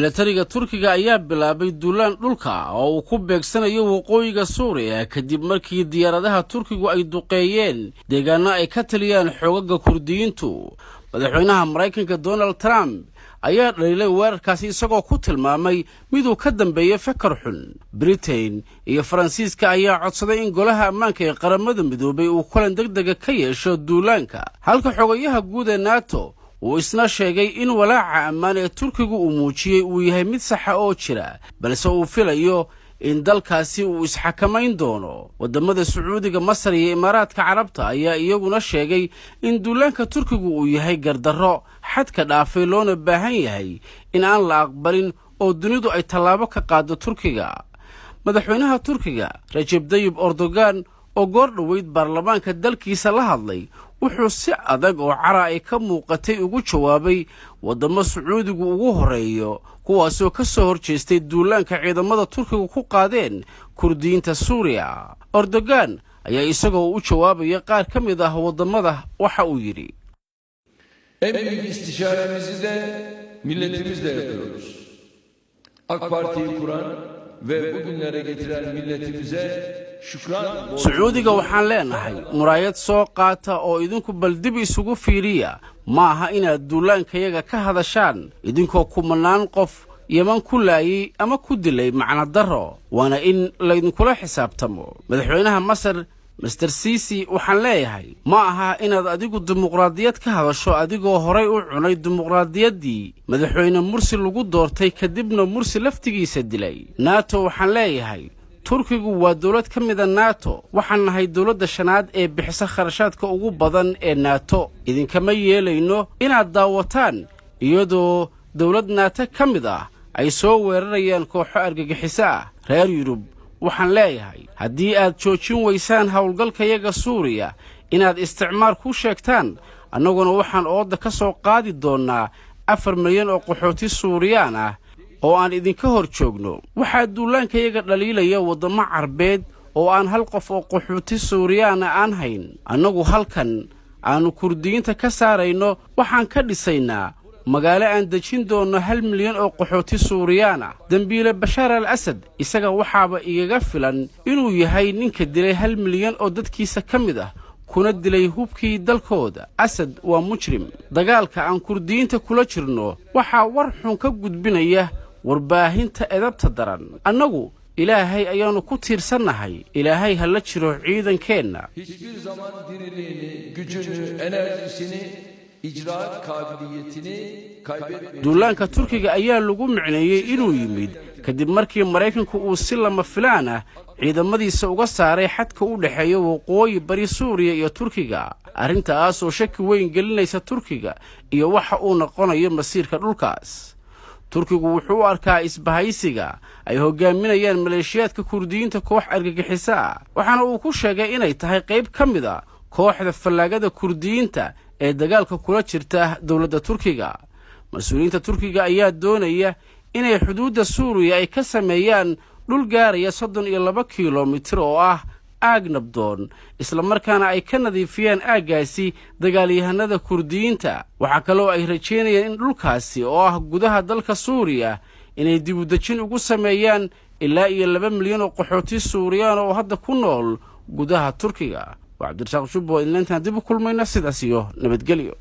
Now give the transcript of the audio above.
milatariga Turkiga ayaa bilaabay duulaan dhulka oo uu ku beegsanayo waqooyiga Suuriya kadib markii diyaaradaha Turkigu ay duqeeyeen deegaano ay ka taliyaan xoogagga Kurdiyiintu. Madaxweynaha Mareykanka Donald Trump ayaa dhaliilay weerarkaasi isagoo ku tilmaamay mid uu ka dambeeyay fakar xun. Britain iyo Faransiiska ayaa codsaday in golaha ammaanka ee qaramada midoobay uu kulan degdeg ka yeesho duulaanka, halka xogayaha guud ee NATO uu isna sheegay in walaaca ammaan ee Turkigu uu muujiyay uu yahay mid sax ah oo jira, balse uu filayo in dalkaasi uu isxakamayn doono. Wadamada Sacuudiga, Masar iyo Imaaraadka Carabta ayaa iyaguna sheegay in duulaanka Turkigu uu yahay gardarro xadka dhaafay loona baahan yahay in aan la aqbalin oo dunidu ay tallaabo ka qaado Turkiga. Madaxweynaha Turkiga Recep Tayyip Erdogan oo goor dhaweyd baarlamaanka dalkiisa la hadlay wuxuu si adag oo cara ay ka muuqatay ugu jawaabay wadamo Sacuudigu ugu horeeyo kuwaasoo ka soo horjeestay duulaanka ciidamada Turkigu ku qaadeen Kurdiyiinta Suuriya. Erdogan ayaa isagoo u jawaabaya qaar ka mid ah wadamada waxa uu yiri: En büyük istişaremizi de milletimizle yapıyoruz. AK Parti'yi kuran ve bugünlere getiren milletimize şükran. Sacuudiga waxaan leenahay muraayad soo qaata oo idinku baldib isugu fiiriya, maaha inaad duulaankayaga ka hadashaan idinkoo kumanaan qof Yemen ku laayay ama ku dilay macna daro, waana in laydinkula xisaabtamo. Madaxweynaha Masar Mr. Sisi waxaan leeyahay ma aha inaad adigu dimuqraadiyad ka hadasho adigoo horay u cunay dimuqraadiyaddii madaxweyne Mursi lagu doortay kadibna Mursi laftigiisa dilay. NATO waxaan leeyahay Turkigu waa dawlad ka mid ah NATO, waxaan nahay dawladda shanaad ee bixisa kharashaadka ugu badan ee NATO. Idinkama yeelayno inaad daawataan iyadoo dawlad NATO ka mid ah ay soo weerarayaan kooxo argagixiso ah. Reer Yurub waxaan leeyahay haddii aad joojin weysaan howlgalkayaga Suuriya inaad isticmaar ku sheegtaan, annaguna waxaan ooda ka soo qaadi doonaa 4 milyan oo qaxooti Suuriyaan ah oo aan idinka hor joogno. waxaa duulaankayaga dhaliilaya wadamo Carbeed oo aan hal qof oo qaxooti Suuriyaan aan hayn. annagu halkan aanu Kurdiyiinta ka saarayno waxaan ka dhisaynaa magaalo aan dejin doono 1 milyan oo qaxooti Suuriyaan ah. dambiile Bashar al-Assad isaga waxaaba igaga filan inuu yahay ninka dilay 1 milyan oo dadkiisa ka mid ah kuna dilay hubkii dalkooda. Assad waa mujrim. dagaalka aan Kurdiyiinta kula jirno waxaa war xun ka gudbinaya warbaahinta edabta daran. annagu Ilaahay ayaanu ku tiirsanahay. Ilaahay ha la jiro ciidankeenna. Hiçbir zaman diriliğini, gücünü, enerjisini, icraat kabiliyetini kaybetmeyin. duulaanka Turkiga ayaa lagu micneeyay inuu yimid kadib markii Mareykanku uu si lama filaan ah ciidamadiisa uga saaray xadka u dhaxeeya waqooyi bari Suuriya iyo Turkiga. arrintaas oo shaki weyn gelinaysa Turkiga iyo waxa uu noqonayo masiirka dhulkaas. Turkigu wuxuu u arkaa isbahaysiga ay hogaaminayaan maleeshiyaadka Kurdiyiinta koox argagixiso ah, waxaana uu ku sheegay inay tahay qayb ka mid ah kooxda fallaagada Kurdiyiinta ee dagaalka kula jirta dawladda Turkiga. Mas'uuliyiinta Turkiga ayaa doonaya inay xuduudda Suuriya ay ka sameeyaan dhul gaaraya 32 kiiloomitir oo ah aag nabdoon, isla markaana ay ka nadiifiyaan aaggaasi dagaalyahanada Kurdiyiinta. waxaa kaloo ay rajeynayaan in dhulkaasi oo ah gudaha dalka Suuriya inay dib u dejin ugu sameeyaan ilaa 2 milyan oo qaxooti Suuriyaan oo hadda ku nool gudaha Turkiga. Cabdirasaaq Shubbo, intaan dib u kulmayna sidaas iyo nabadgelyo.